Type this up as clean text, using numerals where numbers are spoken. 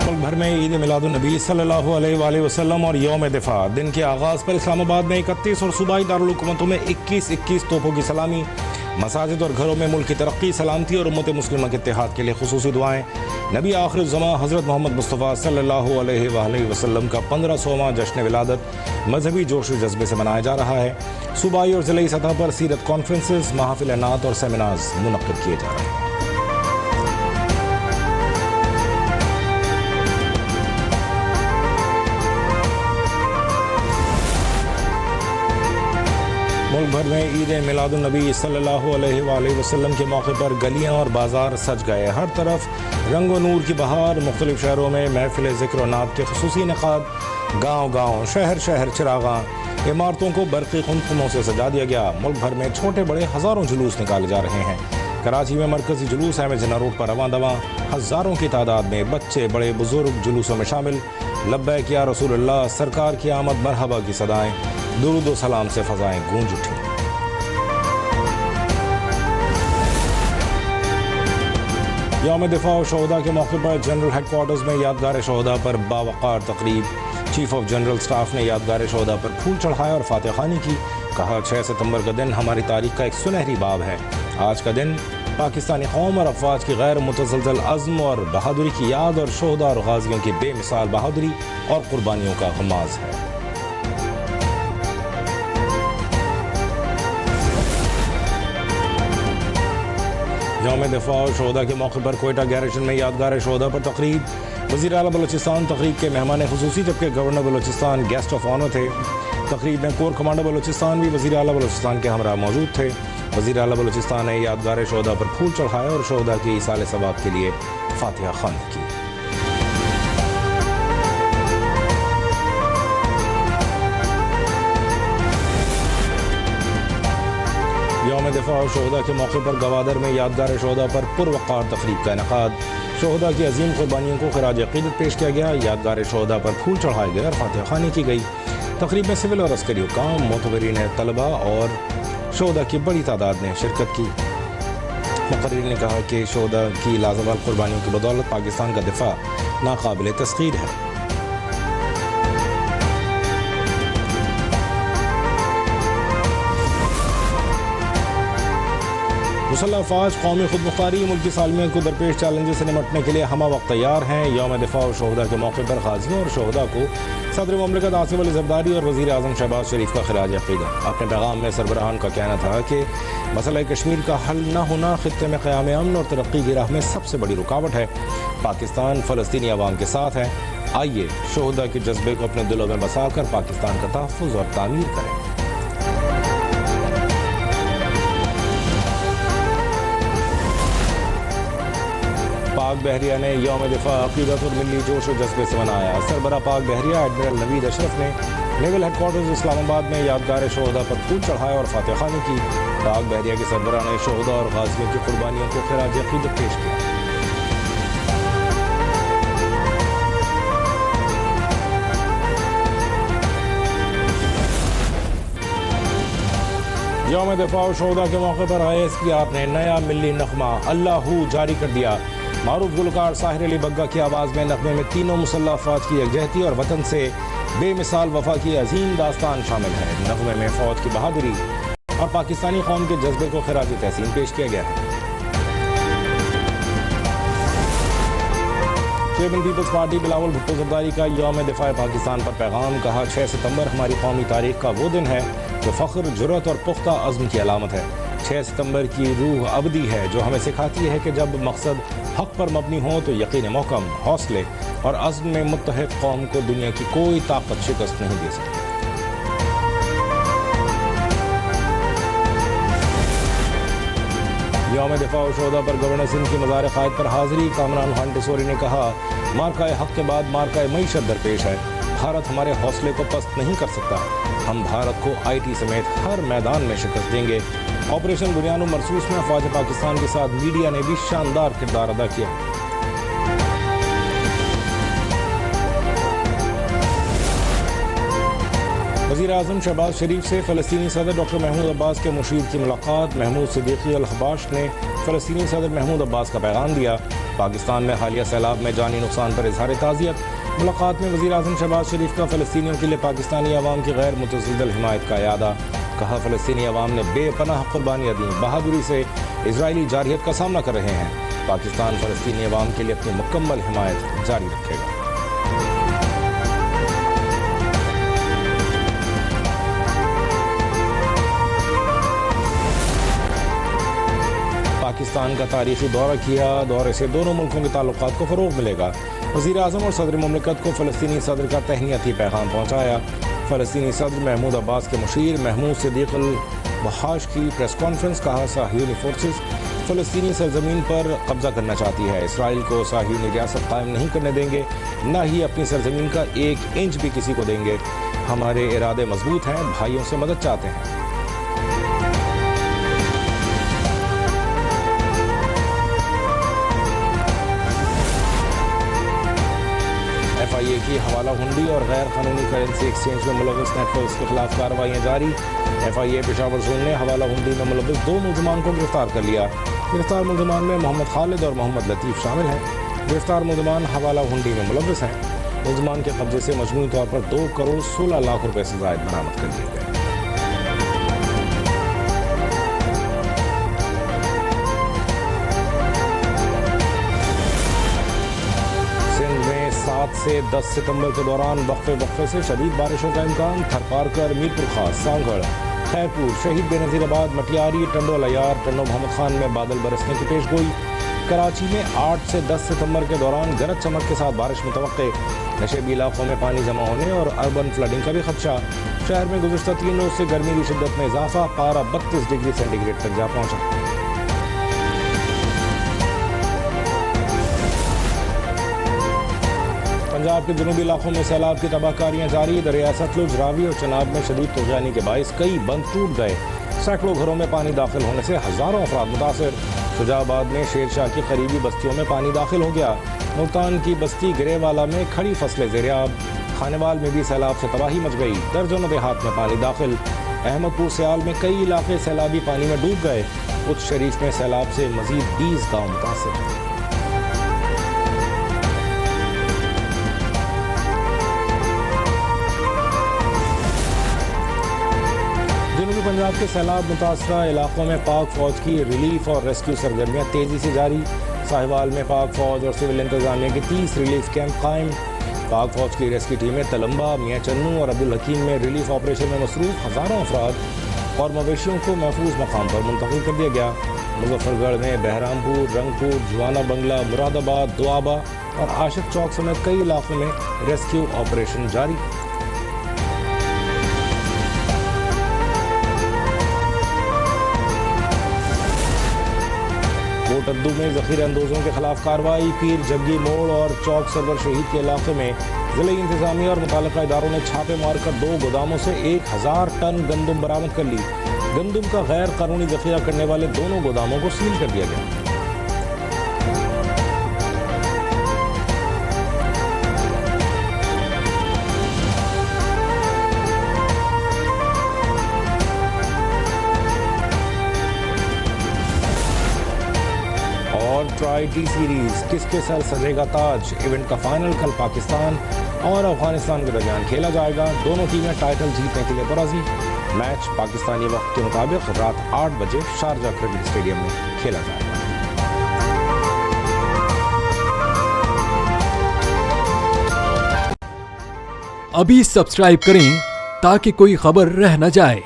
ملک بھر میں عید میلاد النبی صلی اللہ علیہ وآلہ وسلم اور یوم دفاع دن کے آغاز پر اسلام آباد میں 31 اور صوبائی دارالحکومتوں میں 21 توپوں کی سلامی، مساجد اور گھروں میں ملک کی ترقی، سلامتی اور امت مسلمہ کے اتحاد کے لیے خصوصی دعائیں۔ نبی آخر الزماں حضرت محمد مصطفیٰ صلی اللہ علیہ وآلہ وسلم کا 1500واں جشن ولادت مذہبی جوش و جذبے سے منایا جا رہا ہے۔ صوبائی اور ضلعی سطح پر سیرت کانفرنسز، محافل نعت اور سیمینارز منعقد کیے جا رہے ہیں۔ ملک بھر میں عید میلاد النبی صلی اللہ علیہ وآلہ وسلم کے موقع پر گلیاں اور بازار سج گئے، ہر طرف رنگ و نور کی بہار۔ مختلف شہروں میں محفل ذکر و نعت کے خصوصی انعقاد، گاؤں گاؤں شہر شہر چراغاں، عمارتوں کو برقی قمقموں سے سجا دیا گیا۔ ملک بھر میں چھوٹے بڑے ہزاروں جلوس نکالے جا رہے ہیں۔ کراچی میں مرکزی جلوس احمد جناح روڈ پر رواں دواں، ہزاروں کی تعداد میں بچے بڑے بزرگ جلوسوں میں شامل۔ لبیک یا رسول اللہ، سرکار کی آمد مرحبا کی صدائیں، درود و سلام سے فضائیں گونج اٹھیں۔ یوم دفاع و شہداء کے موقع پر جنرل ہیڈ کوارٹرز میں یادگار شہداء پر باوقار تقریب۔ چیف آف جنرل سٹاف نے یادگار شہداء پر پھول چڑھائے اور فاتح خوانی کی۔ کہا 6 ستمبر کا دن ہماری تاریخ کا ایک سنہری باب ہے۔ آج کا دن پاکستانی قوم اور افواج کی غیر متزلزل عزم اور بہادری کی یاد اور شہداء اور غازیوں کی بے مثال بہادری اور قربانیوں کا غماز ہے۔ یوم دفاع و شہداء کے موقع پر کوئٹہ گیریجن میں یادگار شہداء پر تقریب۔ وزیر اعلیٰ بلوچستان تقریب کے مہمان خصوصی، جبکہ governor Balochistan guest of honour تھے۔ تقریب میں کور کمانڈر بلوچستان بھی وزیر اعلیٰ بلوچستان کے ہمراہ موجود تھے۔ وزیر اعلیٰ بلوچستان نے یادگار شہداء پر پھول چڑھائے اور شہداء کی ایصال ثواب کے لیے فاتحہ خوانی کی۔ یوم دفاع و شہداء کے موقع پر گوادر میں یادگار شہداء پر پروقار تقریب کا انعقاد۔ شہداء کی عظیم قربانیوں کو خراج عقیدت پیش کیا گیا۔ یادگار شہداء پر پھول چڑھائے گئے اور فاتحہ خوانی کی گئی۔ تقریب میں سول اور عسکری حکام، معتبرین طلباء اور شہداء کی بڑی تعداد نے شرکت کی۔ مقررین نے کہا کہ شہداء کی لازوال قربانیوں کی بدولت پاکستان کا دفاع ناقابل تسخیر ہے۔ مسلح افواج قومی خود مختاری، ملکی سالمیت کو درپیش چیلنجز سے نمٹنے کے لیے ہمہ وقت تیار ہیں۔ یوم دفاع و شہداء کے موقع پر غازیوں اور شہداء کو صدر مملکت آصف علی زرداری اور وزیر اعظم شہباز شریف کا خراج عقیدت۔ اپنے پیغام میں سربراہان کا کہنا تھا کہ مسئلہ کشمیر کا حل نہ ہونا خطے میں قیام امن اور ترقی کی راہ میں سب سے بڑی رکاوٹ ہے۔ پاکستان فلسطینی عوام کے ساتھ ہے۔ آئیے شہداء کے جذبے کو اپنے دلوں میں بسا کر پاکستان کا تحفظ اور تعمیر کریں۔ پاک بحریہ نے یوم دفاع عقیدت اور ملی جوش و جذبے سے منایا۔ سربراہ پاک بحریہ ایڈمرل نوید اشرف نے نیول ہیڈ کوارٹرز اسلام آباد میں یادگار شہداء پر پھول چڑھائے اور فاتح خوانی کی۔ پاک بحریہ کے سربراہ نے شہداء اور غازیوں کی قربانیوں کو خراج عقیدت پیش کیا۔ یوم دفاع و شہداء کے موقع پر ISPR نے نیا ملی نغمہ اللہ ہو جاری کر دیا۔ معروف گلوکار ساحر علی بگا کی آواز میں نغمے میں تینوں مسلح افواج کی یکجہتی اور وطن سے بے مثال وفا کی عظیم داستان شامل ہے۔ نغمے میں فوج کی بہادری اور پاکستانی قوم کے جذبے کو خراج تحسین پیش کیا گیا ہے۔ چیئرمین پیپلز پارٹی بلاول بھٹو زرداری کا یوم دفاع پاکستان پر پیغام۔ کہا 6 ستمبر ہماری قومی تاریخ کا وہ دن ہے جو فخر، جرأت اور پختہ عزم کی علامت ہے۔ 6 ستمبر کی روح ابدی ہے جو ہمیں سکھاتی ہے کہ جب مقصد حق پر مبنی ہو تو یقین محکم، حوصلے اور عزم میں متحد قوم کو دنیا کی کوئی طاقت شکست نہیں دے سکتی۔ یوم دفاع و شہداء پر گورنر سندھ کی مزار قائد پر حاضری۔ کامران خان ٹسوری نے کہا مارکہ حق کے بعد مارکہ معیشت درپیش ہے۔ بھارت ہمارے حوصلے کو پست نہیں کر سکتا۔ ہم بھارت کو IT سمیت ہر میدان میں شکست دیں گے۔ آپریشن بنیان و مرسوس میں افواج پاکستان کے ساتھ میڈیا نے بھی شاندار کردار ادا کیا۔ وزیر اعظم شہباز شریف سے فلسطینی صدر ڈاکٹر محمود عباس کے مشیر کی ملاقات۔ محمود صدیقی الحباش نے فلسطینی صدر محمود عباس کا پیغام دیا۔ پاکستان میں حالیہ سیلاب میں جانی نقصان پر اظہار تعزیت۔ ملاقات میں وزیر اعظم شہباز شریف کا فلسطینیوں کے لیے پاکستانی عوام کی غیر متزلزل حمایت کا اعادہ۔ کہا فلسطینی عوام نے بے پناہ قربانیاں دیں، بہادری سے اسرائیلی جارحیت کا سامنا کر رہے ہیں۔ پاکستان فلسطینی عوام کے لیے اپنی مکمل حمایت جاری رکھے گا۔ پاکستان کا تاریخی دورہ کیا، دورے سے دونوں ملکوں کے تعلقات کو فروغ ملے گا۔ وزیر اعظم اور صدر مملکت کو فلسطینی صدر کا تہنیتی پیغام پہنچایا۔ فلسطینی صدر محمود عباس کے مشیر محمود صدیق الوحاش کی پریس کانفرنس۔ کہا صہیونی فورسز فلسطینی سرزمین پر قبضہ کرنا چاہتی ہے، اسرائیل کو صہیونی ریاست قائم نہیں کرنے دیں گے، نہ ہی اپنی سرزمین کا 1 انچ بھی کسی کو دیں گے۔ ہمارے ارادے مضبوط ہیں، بھائیوں سے مدد چاہتے ہیں۔ FIA کی حوالہ ہنڈی اور غیر قانونی کرنسی ایکسچینج میں ملوث نیٹ ورکس کے خلاف کارروائیاں جاری۔ FIA پشاور زون نے حوالہ ہنڈی میں ملوث 2 ملزمان کو گرفتار کر لیا۔ گرفتار ملزمان میں محمد خالد اور محمد لطیف شامل ہیں۔ گرفتار ملزمان حوالہ ہنڈی میں ملوث ہیں۔ ملزمان کے قبضے سے مجموعی طور پر 2 کروڑ 16 لاکھ روپے سے زائد برآمد کر لیے گئے۔ سے 10 ستمبر کے دوران وقفے سے شدید بارشوں کا امکان۔ تھرپارکر، میرپور خاص، سانگھڑ، خیرپور، شہید بے نظیر آباد، مٹیاری، ٹنڈو لیار، ٹنڈو محمد خان میں بادل برسنے کی پیش گوئی۔ کراچی میں 8 سے 10 ستمبر کے دوران گرج چمک کے ساتھ بارش متوقع۔ نشیبی علاقوں میں پانی جمع ہونے اور اربن فلڈنگ کا بھی خدشہ۔ شہر میں گزشتہ 3 روز سے گرمی کی شدت میں اضافہ، پارہ 32 ڈگری سینٹی گریڈ تک جا پہنچا۔ پنجاب کے جنوبی علاقوں میں سیلاب کی تباہ کاریاں جاری۔ دریائے ستلج، راوی اور چناب میں شدید طوفانی کے باعث کئی بند ٹوٹ گئے۔ سینکڑوں گھروں میں پانی داخل ہونے سے ہزاروں افراد متاثر۔ شجاع آباد میں شیر شاہ کی قریبی بستیوں میں پانی داخل ہو گیا۔ ملتان کی بستی گرے والا میں کھڑی فصلیں زیرآب۔ خانیوال میں بھی سیلاب سے تباہی مچ گئی، درجنوں دیہات میں پانی داخل۔ احمد پور سیال میں کئی علاقے سیلابی پانی میں ڈوب گئے۔ اچ شریف میں سیلاب سے مزید 20 گاؤں متاثر۔ جنوبی پنجاب کے سیلاب متاثرہ علاقوں میں پاک فوج کی ریلیف اور ریسکیو سرگرمیاں تیزی سے جاری۔ ساہیوال میں پاک فوج اور سول انتظامیہ کے 30 ریلیف کیمپ قائم۔ پاک فوج کی ریسکیو ٹیمیں تلمبہ، میاں چنو اور عبدالحکیم میں ریلیف آپریشن میں مصروف۔ ہزاروں افراد اور مویشیوں کو محفوظ مقام پر منتقل کر دیا گیا۔ مظفر گڑھ میں بہرام پور، رنگپور، جوانا بنگلہ، مراد آباد، دوآبہ اور عاشق چوک سمیت کئی علاقوں میں ریسکیو آپریشن جاری۔ کوٹدو میں ذخیرہ اندوزوں کے خلاف کارروائی۔ پیر جگی موڑ اور چوک سرور شہید کے علاقے میں ضلعی انتظامیہ اور متعلقہ اداروں نے چھاپے مار کر 2 گوداموں سے 1000 ٹن گندم برآمد کر لی۔ گندم کا غیر قانونی ذخیرہ کرنے والے دونوں گوداموں کو سیل کر دیا گیا۔ ٹرائی ٹی سیریز کس کے سر سجے گا تاج؟ ایونٹ کا فائنل کل پاکستان اور افغانستان کے درمیان کھیلا جائے گا۔ دونوں ٹیمیں ٹائٹل جیتنے کے لیے پرعزم۔ میچ پاکستانی وقت کے مطابق رات 8 بجے شارجہ کرکٹ اسٹیڈیم میں کھیلا جائے گا۔ ابھی سبسکرائب کریں تاکہ کوئی خبر رہ نہ جائے۔